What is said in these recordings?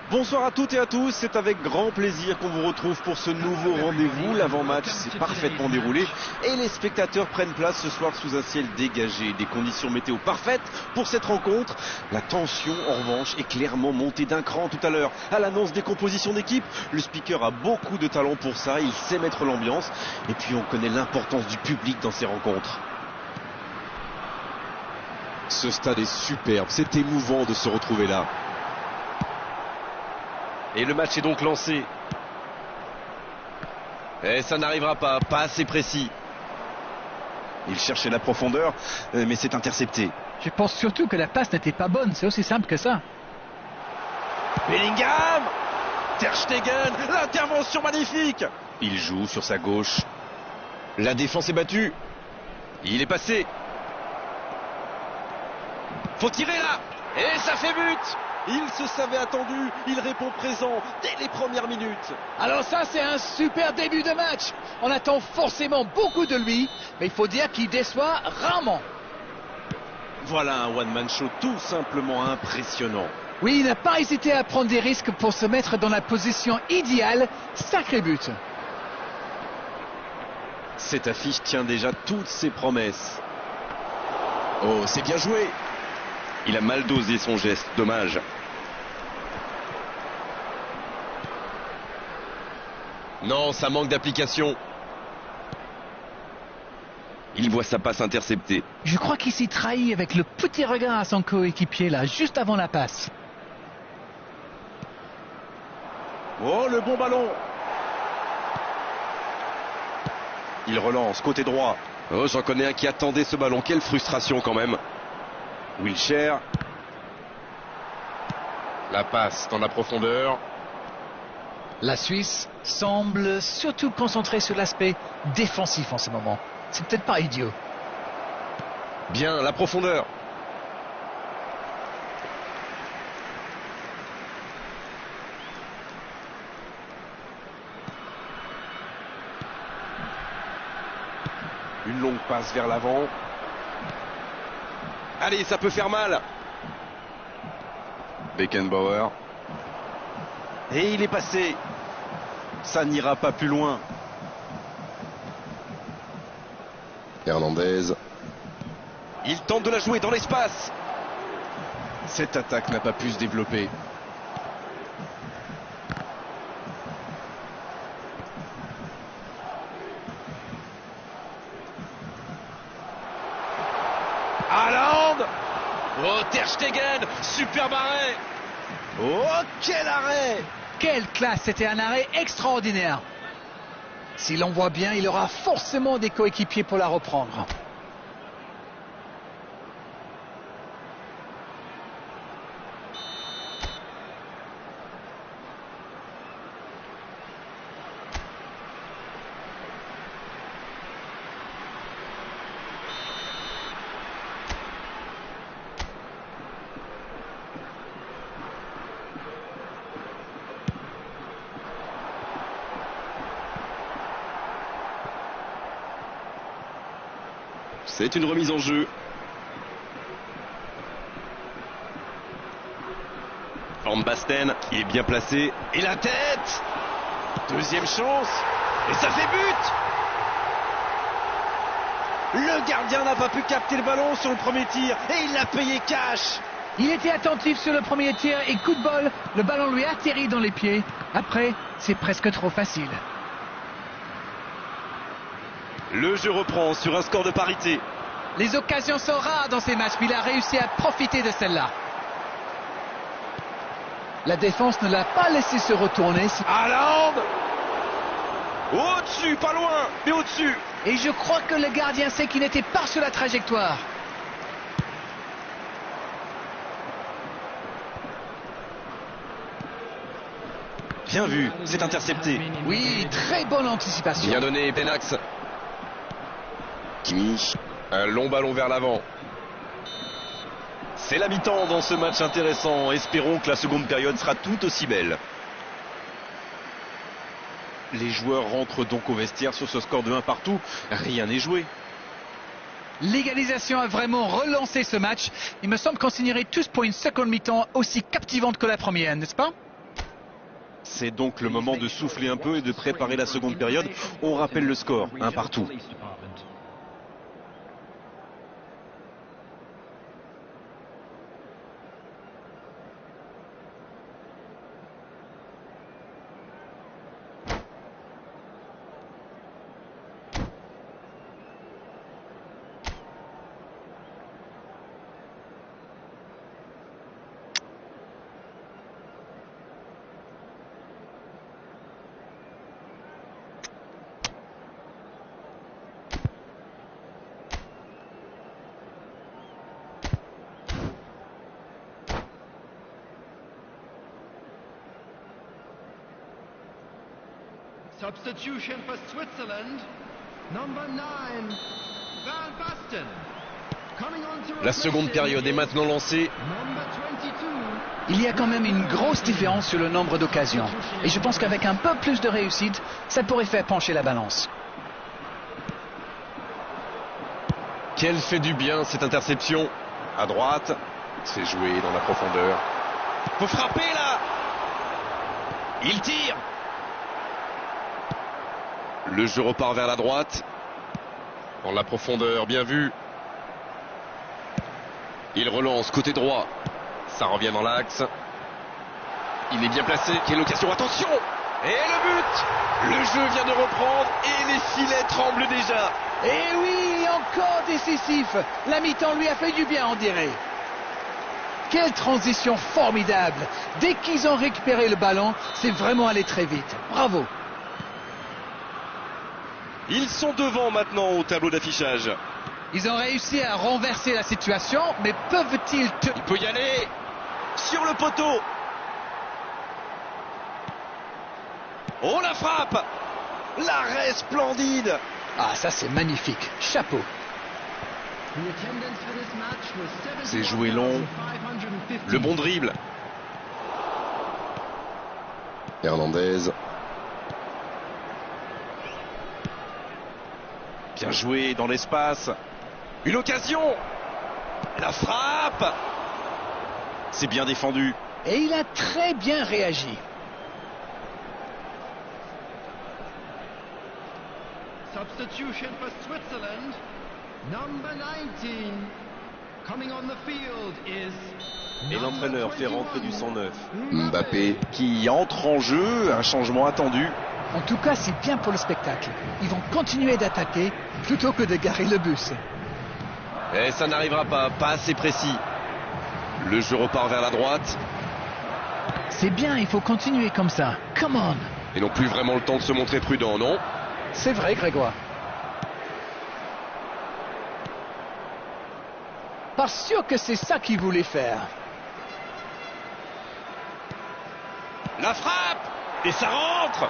Bonsoir à toutes et à tous, c'est avec grand plaisir qu'on vous retrouve pour ce nouveau rendez-vous. L'avant-match s'est parfaitement déroulé et les spectateurs prennent place ce soir sous un ciel dégagé. Des conditions météo parfaites pour cette rencontre. La tension en revanche est clairement montée d'un cran tout à l'heure. À l'annonce des compositions d'équipe, le speaker a beaucoup de talent pour ça, il sait mettre l'ambiance. Et puis on connaît l'importance du public dans ces rencontres. Ce stade est superbe, c'est émouvant de se retrouver là. Et le match est donc lancé. Et ça n'arrivera pas assez précis. Il cherchait la profondeur, mais c'est intercepté. Je pense surtout que la passe n'était pas bonne, c'est aussi simple que ça. Bellingham, Ter Stegen, l'intervention magnifique. Il joue sur sa gauche. La défense est battue. Il est passé. Faut tirer là. Et ça fait but. Il se savait attendu, il répond présent dès les premières minutes. Alors ça, c'est un super début de match. On attend forcément beaucoup de lui, mais il faut dire qu'il déçoit rarement. Voilà un one-man show tout simplement impressionnant. Oui, il n'a pas hésité à prendre des risques pour se mettre dans la position idéale. Sacré but. Cette affiche tient déjà toutes ses promesses. Oh, c'est bien joué. Il a mal dosé son geste, dommage. Non, ça manque d'application. Il voit sa passe interceptée. Je crois qu'il s'y trahit avec le petit regard à son coéquipier là, juste avant la passe. Oh, le bon ballon. Il relance, côté droit. Oh, j'en connais un qui attendait ce ballon. Quelle frustration quand même. Wilshere. La passe dans la profondeur. La Suisse semble surtout concentrée sur l'aspect défensif en ce moment. C'est peut-être pas idiot. Bien, la profondeur. Une longue passe vers l'avant. Allez, ça peut faire mal. Beckenbauer. Et il est passé. Ça n'ira pas plus loin. Hernandez. Il tente de la jouer dans l'espace. Cette attaque n'a pas pu se développer. Haaland. Oh, Ter Stegen, superbe arrêt. Oh, quel arrêt. Quelle classe, c'était un arrêt extraordinaire. Si l'on voit bien, il aura forcément des coéquipiers pour la reprendre. C'est une remise en jeu. Van Basten, qui est bien placé. Et la tête. Deuxième chance. Et ça fait but. Le gardien n'a pas pu capter le ballon sur le premier tir. Et il l'a payé cash. Il était attentif sur le premier tir et coup de bol, le ballon lui atterrit dans les pieds. Après, c'est presque trop facile. Le jeu reprend sur un score de parité. Les occasions sont rares dans ces matchs, mais il a réussi à profiter de celle-là. La défense ne l'a pas laissé se retourner. Haaland. Au-dessus, pas loin, mais au-dessus. Et je crois que le gardien sait qu'il n'était pas sur la trajectoire. Bien vu, c'est intercepté. Oui, très bonne anticipation. Bien donné, Penax. Kimmich. Un long ballon vers l'avant. C'est la mi-temps dans ce match intéressant. Espérons que la seconde période sera tout aussi belle. Les joueurs rentrent donc au vestiaire sur ce score de 1 partout. Rien n'est joué. L'égalisation a vraiment relancé ce match. Il me semble qu'on signerait tous pour une seconde mi-temps aussi captivante que la première, n'est-ce pas? C'est donc le moment de souffler un peu et de préparer la seconde période. On rappelle le score, 1-1. Substitution for Switzerland, number 9, Van Basten. La seconde période est maintenant lancée. Il y a quand même une grosse différence sur le nombre d'occasions. Et je pense qu'avec un peu plus de réussite, ça pourrait faire pencher la balance. Quelle fait du bien cette interception. À droite. C'est joué dans la profondeur. Faut frapper là. Il tire. Le jeu repart vers la droite. Dans la profondeur, bien vu. Il relance côté droit. Ça revient dans l'axe. Il est bien placé. Quelle occasion, attention. Et le but. Le jeu vient de reprendre et les filets tremblent déjà. Et oui, encore décisif. La mi-temps lui a fait du bien, on dirait. Quelle transition formidable. Dès qu'ils ont récupéré le ballon, c'est vraiment allé très vite. Bravo. Ils sont devant maintenant au tableau d'affichage. Ils ont réussi à renverser la situation, mais peuvent-ils... Il peut y aller. Sur le poteau. Oh, la frappe. L'arrêt splendide. Ah, ça c'est magnifique. Chapeau. C'est joué long. Le bon dribble. Hernandez. Bien joué dans l'espace. Une occasion. La frappe. C'est bien défendu. Et il a très bien réagi. Substitution for Switzerland, number 19. Coming on the field is... Et l'entraîneur fait rentrer du 109. Mbappé. Qui entre en jeu, un changement attendu. En tout cas, c'est bien pour le spectacle. Ils vont continuer d'attaquer plutôt que de garer le bus. Et ça n'arrivera pas assez précis. Le jeu repart vers la droite. C'est bien, il faut continuer comme ça. Come on. Ils n'ont plus vraiment le temps de se montrer prudents, non? C'est vrai, Grégoire. Pas sûr que c'est ça qu'ils voulaient faire. La frappe. Et ça rentre.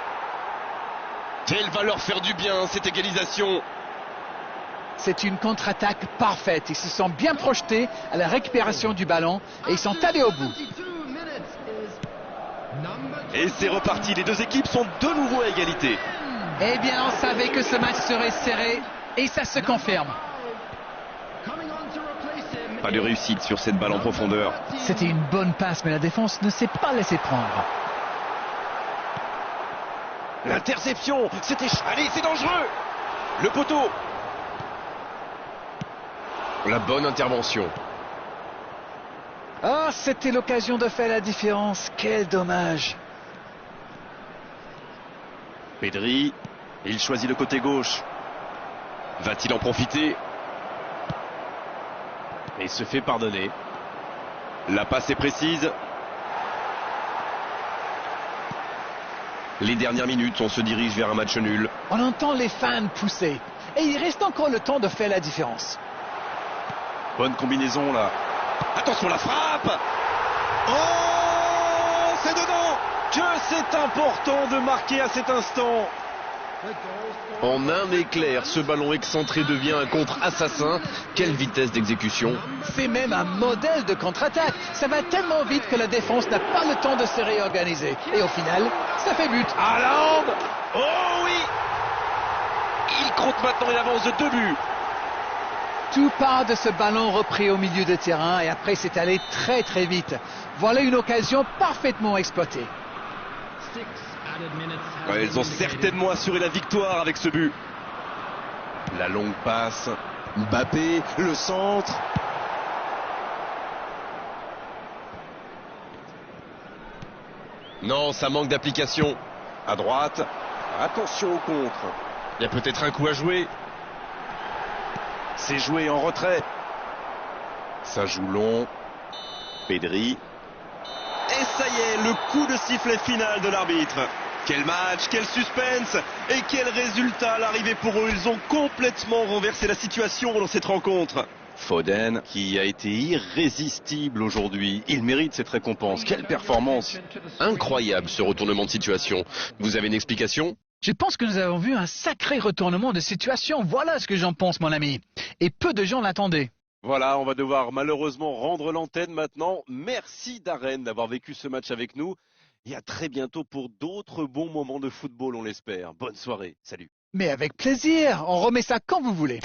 Elle va leur faire du bien, cette égalisation. C'est une contre-attaque parfaite. Ils se sont bien projetés à la récupération du ballon et ils sont allés au bout. Et c'est reparti. Les deux équipes sont de nouveau à égalité. Eh bien, on savait que ce match serait serré et ça se confirme. Pas de réussite sur cette balle en profondeur. C'était une bonne passe, mais la défense ne s'est pas laissée prendre. L'interception, c'était... Allez, c'est dangereux. Le poteau. La bonne intervention. Ah, c'était l'occasion de faire la différence. Quel dommage. Pedri, il choisit le côté gauche. Va-t-il en profiter? Et se fait pardonner. La passe est précise. Les dernières minutes, on se dirige vers un match nul. On entend les fans pousser. Et il reste encore le temps de faire la différence. Bonne combinaison là. Attention la frappe. Oh, c'est dedans. Que c'est important de marquer à cet instant. En un éclair, ce ballon excentré devient un contre-assassin. Quelle vitesse d'exécution. C'est même un modèle de contre-attaque. Ça va tellement vite que la défense n'a pas le temps de se réorganiser. Et au final, ça fait but. Haaland. Oh oui. Il compte maintenant une avance de 2 buts. Tout part de ce ballon repris au milieu de terrain et après c'est allé très très vite. Voilà une occasion parfaitement exploitée. Ouais, ils ont certainement assuré la victoire avec ce but. La longue passe. Mbappé, le centre. Non, ça manque d'application. À droite. Attention au contre. Il y a peut-être un coup à jouer. C'est joué en retrait. Ça joue long. Pedri. Et ça y est, le coup de sifflet final de l'arbitre. Quel match, quel suspense et quel résultat l'arrivée pour eux. Ils ont complètement renversé la situation dans cette rencontre. Foden qui a été irrésistible aujourd'hui. Il mérite cette récompense. Quelle performance! Incroyable ce retournement de situation. Vous avez une explication? Je pense que nous avons vu un sacré retournement de situation. Voilà ce que j'en pense, mon ami. Et peu de gens l'attendaient. Voilà, on va devoir malheureusement rendre l'antenne maintenant. Merci Darren d'avoir vécu ce match avec nous. Et à très bientôt pour d'autres bons moments de football, on l'espère. Bonne soirée, salut. Mais avec plaisir, on remet ça quand vous voulez.